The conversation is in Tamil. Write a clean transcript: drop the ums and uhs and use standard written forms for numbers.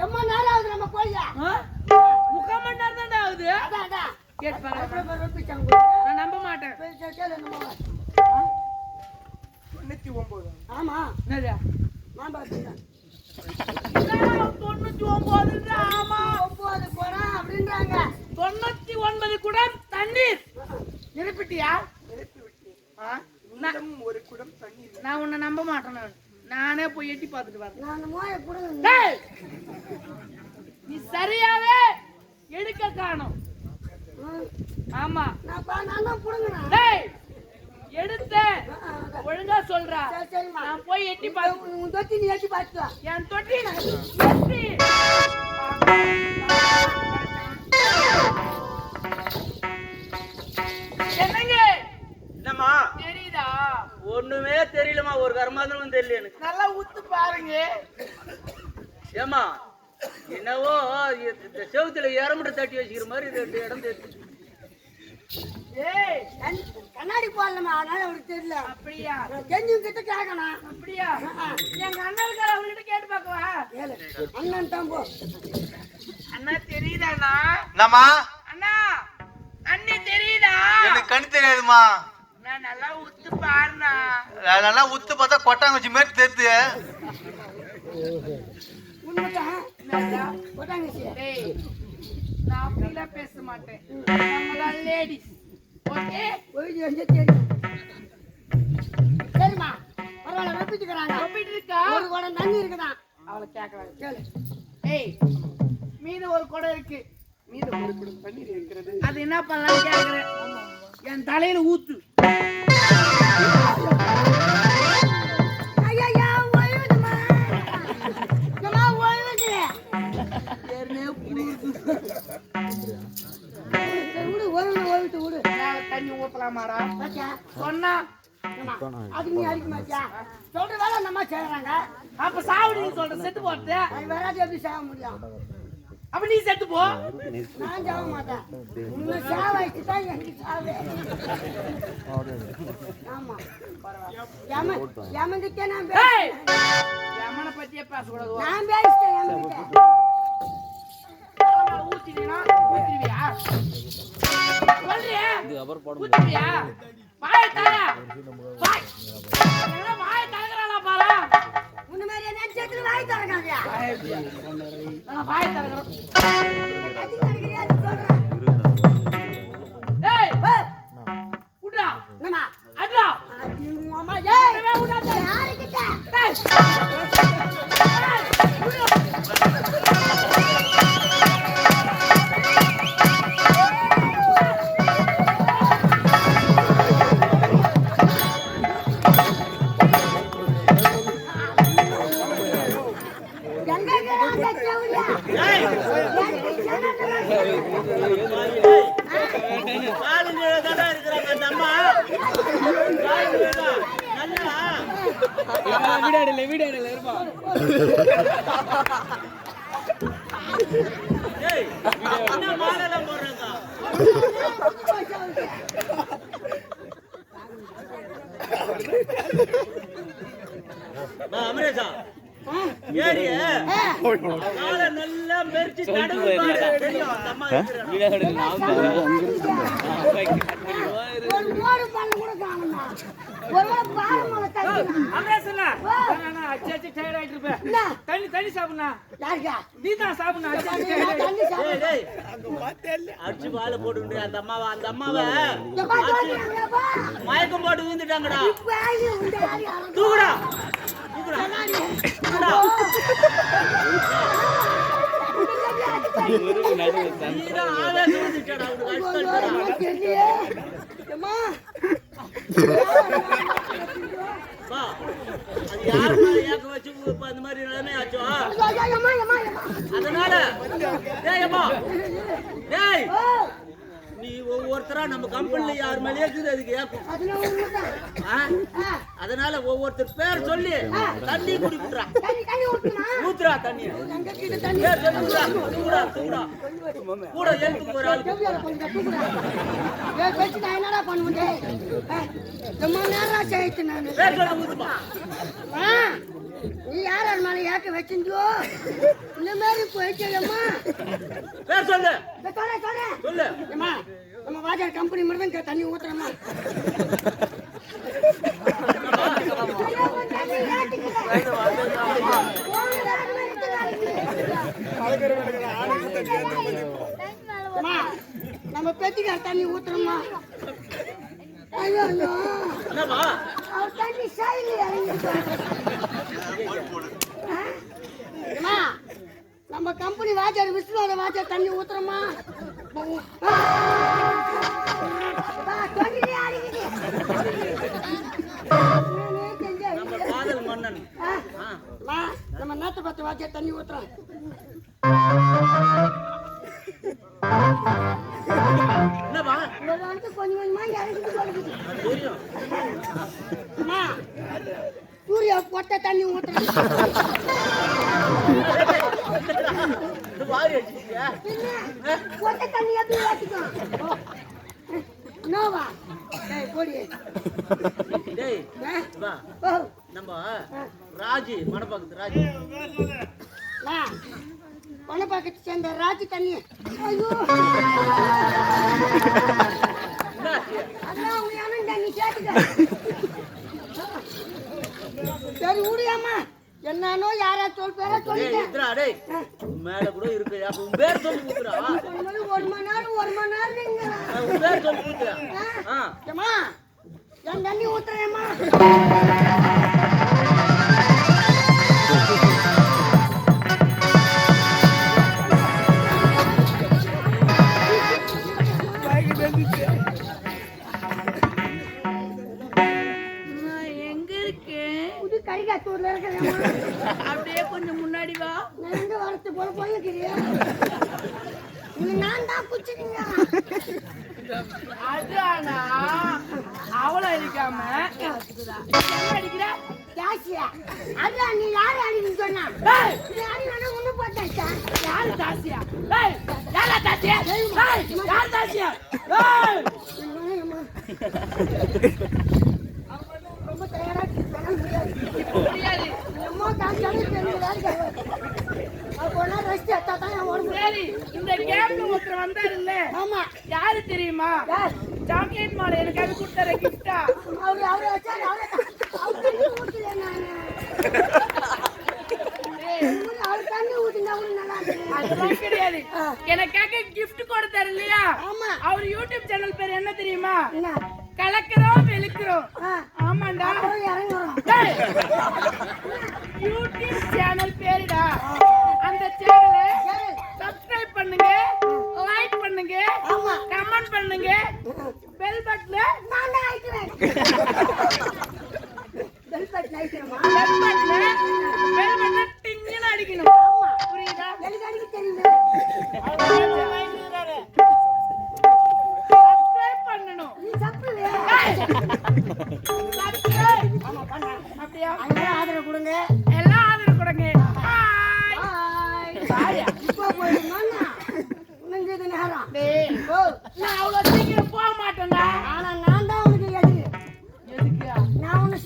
எம்மா நேரம் ஆகுது நம்ம போய்யா 3/4 மணி நேரம் தான்டா ஆகுது. அதான் கேட்டு பாருங்க. நான் நம்ப மாட்டேன். 99. ஆமா என்னது நான் பாத்துக்கிறேன் 99 ஆமா 9 போறா அப்படின்றாங்க. 99 குடம் தண்ணீர் நிரப்பிட்டியா? நிரப்பி விட்டேன். இன்னும் ஒரு குடம் தண்ணீர். நான் உன்னை நம்ப மாட்டேன். நானே போய் எட்டி பார்த்துட்டு வரேன். நான் அந்த மோய கூட நீ சரியாவே எடுக்க காணோம். ஆமா நான் தான் புடுங்கறேன். டேய் எடுத்த ஒழுங்கா சொல்றா. சரிம்மா நான் போய் எட்டி பார்த்து உன் தொட்டி நீ எட்டி பாத்துட்டு வா. என் தொட்டி எட்டி என்னங்க என்னம்மா தெரியுதா? ஒண்ணுமே தெரியலமா. ஒரு கர்மாந்திரமும் தெரியல எனக்கு. நல்லா ஊத்து பாருங்க. ஏமா என்னவோ இந்த செவுத்துல எரமுட்டை தட்டி வச்சுக்கிற மாதிரி 2 இடம் தெரியுது. ஏய் கண்ணாடி போடலமா அதனால அவருக்கு தெரியல. அப்படியா? தெரிஞ்சவங்க கிட்ட கேட்கணும். அப்படியா? எங்க அண்ணனுக்கார அவர்கிட்ட கேட்டு பார்க்கவா? அண்ணன் தான் போ. அண்ணா தெரியுதாண்ணா? என்னம்மா அண்ணா அண்ணி தெரியுதா? எனக்கு கண்ணு தெரியாதுமா. நான் நல்லா உத்து பாருண்ணா. நல்லா உத்து பார்த்தா கொட்டாங்குச்சி மாதிரி தெரியுது. உண்மைதான் என்னடா? போட்டாங்கச்சி. டேய் நான் அப்படிலாம் பேச மாட்டேன். நம்மளாம் லேடிஸ். ஓகே போயிட்டு வந்து தெரியும். சரிம்மா பரவாயில்ல வெப்பிட்டுக்கிறாங்க. ஒப்பிட்டு இருக்கா? ஒரு குடம் தண்ணி இருக்குதான். அவளை கேட்கறாங்க. கேளு. ஏய் மீது ஒரு குடம் இருக்கு. மீது ஒரு குடம் தண்ணீர் இருக்கிறது. அது என்ன பண்ணலாம் கேக்குறேன். என் தலையில ஊத்து. ஐயா ஓய்வுதுமா. அம்மா ஓய்வுது. ஏற்கனவே குளிருது. விடு ஓய்வுது விடு. மேல தண்ணி ஊத்தலாமாடா? பாத்தியா? சொன்னா அது நீ அடிக்க மாட்டியா? சொல்ற வேலை அந்த அம்மா செய்யறாங்க. அப்ப சாவடி நீ சொல்ற செத்து போறது. அது வராது எப்படி சாக முடியும்? அப்ப நீ செத்து போ. நான் சாக மாட்டேன். உன்னை சாவாயிட்டு தான் எனக்கு சாவே. ஆமா யமன்கிட்ட நான் ஏய் யமனை பத்தியே பேசக்கூடாது. நான் பேசிட்டேன் யமன்கிட்ட. ஊத்தினா ஊத்திடுவியா? சொல்றியா? ஊத்திடுவியா? வாய தாயா வாய் வாய தாங்கறானா பாரா. உன்ன மாதிரி என்ன செத்துல வாய் தரகாதியா? நான் வாய தாங்கறேன். அது நினைக்கிறியா சொல்றேன். ஏய் உடா என்னமா அடா அது அம்மா ஏய் உடாத யாருக்கிட்ட? வீடியோல இருப்பா. ஏய் என்ன மாலல போறங்க? அமரேஷா ஏறிய கால நல்லா மெர்ச்சி தடவு பாரு. தெரியும் அம்மா வீடியோல நான் ஒரு மோடு பண்ண கூட காணோம்டா. ஒருவேளை பாரமால தண்ணி. அமரேசனா நான் அச்சே டயர்ட் ஆயிட்டு இருப்பேன். தண்ணி சாப்பிடுனா. யாருக்கா? நீ தான் சாப்பிடுனா. தண்ணி சாப்பிடு. டேய் அடிச்சு வாளை போட்டுட்டு அந்த அம்மாவை மயக்கம் போட்டு விழுந்துட்டாங்கடா. தூக்குடா தூக்குடா தூக்குடா. ஆவேசம் வந்துட்டாடா அவனுக்கு. வா அது யாரு மேல ஏக்க வச்சு அந்த மாதிரி நிலைமை ஆச்சோ. அதனால டேய் அம்மா டேய் நீ ஒவ்வொருத்தரா நம்ம கம்பெனில யார் மேலே இருக்குது அதுக்கு ஏக்கும். அதனால ஒவ்வொருத்தர் பேர் சொல்லி தண்ணி குடிக்குறா. ஊத்துறா தண்ணி. தூடா தூடா கூட எழுத்து ஒரு ஆள் என்னடா பண்ணுவேன்? ரொம்ப நேரம் சேர்த்து நான் பேர் சொல்ல ஊத்துமா. நீ யார் மேல ஏக்க வச்சிருந்தியோ இந்த மாதிரி போயிட்டேம்மா. பேர் சொல்லு சொல்லு. ஏம்மா நம்ம வாஜார் கம்பெனி மட்டும் தான் தண்ணி ஊத்துறோமா? நம்ம பெத்திக்கார தண்ணி ஊத்துறோமா? ஐயோ ஐயோ என்னப்பா அவர் தண்ணி சாயில இறங்கிட்டாரு. நம்ம கம்பெனி வாஜார் விஷ்ணுவோட வாஜார் தண்ணி ஊத்துறோமா? நம்ம காதல் மன்னன் நம்ம நாட்டு பத்து வாஜார் தண்ணி ஊத்துறோம். என்னப்பா கொஞ்சம் கொஞ்சமா இறங்கிட்டு போகுது. தெரியும். சூர்யா பொட்டை தண்ணி ஊத்துறோம். பொட்டை தண்ணி எப்படி ஊத்திக்கும்? நோவா போடி. டேய் வா நம்ம ராஜி மணப்பாக்கத்து ராஜி மணப்பாக்கத்து சேர்ந்த ராஜி தண்ணி. ஐயோ அதான் உங்க தண்ணி சேர்த்துக்க. சரி ஊடியாமா என்னன்னோ யாரா சொல் பேர சொல்லிட்டேன். மேல கூட இருக்கு. அப்ப உன் பேர் சொல்லி கூத்துறா. ஒரு மணி நேரம் உன் பேர் சொல்லி கூத்துறா. ஏமா என் தண்ணி ஊத்துறேம்மா. கரிகாத்தூர்ல இருக்கிறேன். அப்படியே கொஞ்சம் முன்னாடி வா. நான் எங்க வரத்து போல போயிருக்கிறியா? நான் தான் குச்சிங்க. அதானா அவளை அடிக்காம அடிக்கிற ஜாசியா? அதான் நீ யாரு அடின்னு சொன்னா? யாரு ஒண்ணு போட்டாச்சா? யாரு தாசியா? யாரா தாசியா? யார் தாசியா? ரொம்ப தயாரா முடியாது. அம்மா காமிச்சாலும் அப்போனா ரெஸ்ட் எடுத்தா தான் என் உடம்பு. சரி இந்த கேம்ல ஒருத்தர் வந்தாரு இல்ல? ஆமா. யாரு தெரியுமா? சாக்லேட் மாலை எனக்காக கொடுத்தாரு கிஃப்டா. அவரு வச்சா அவரு ஊட்டல நானு. அவரு தண்ணி ஊத்தினா கூட நல்லா இருக்கு. அதெல்லாம் கிடையாது. எனக்காக கிஃப்ட் கொடுத்தாரு இல்லையா? ஆமா. அவர் யூடியூப் சேனல் பேர் என்ன தெரியுமா? என்ன? கலக்குறோம் வெளுக்குறோம். ஆமாண்டா. இறங்குறோம். யூடியூப் சேனல் பேருடா. அந்த சேனலை சப்ஸ்கிரைப் பண்ணுங்க, லைக் பண்ணுங்க, கமெண்ட் பண்ணுங்க, பெல் பட்டனை நான் தான் ஆயிடுவேன். Bell button ஆயிடுறேமா? பெல் பட்டனை டிங்னு அடிக்கணும். புரியுதா? எனக்கு அடிக்க தெரியுமே. சப்ஸ்கிரைப் பண்ணணும். நீ சப்ஸ்கிரைப் அப்படியா? ஆதரவு கொடுங்க. எல்லாம் ஆதரவு கொடுங்க. இப்போ போயிடுமாண்ணா? உனக்கு இது நேரம். நான் அவ்வளவு சீக்கிரம் போக மாட்டேன்டா. ஆனா நான் தான் உனக்கு எதுக்கு? எதுக்கு? நான் உன்னை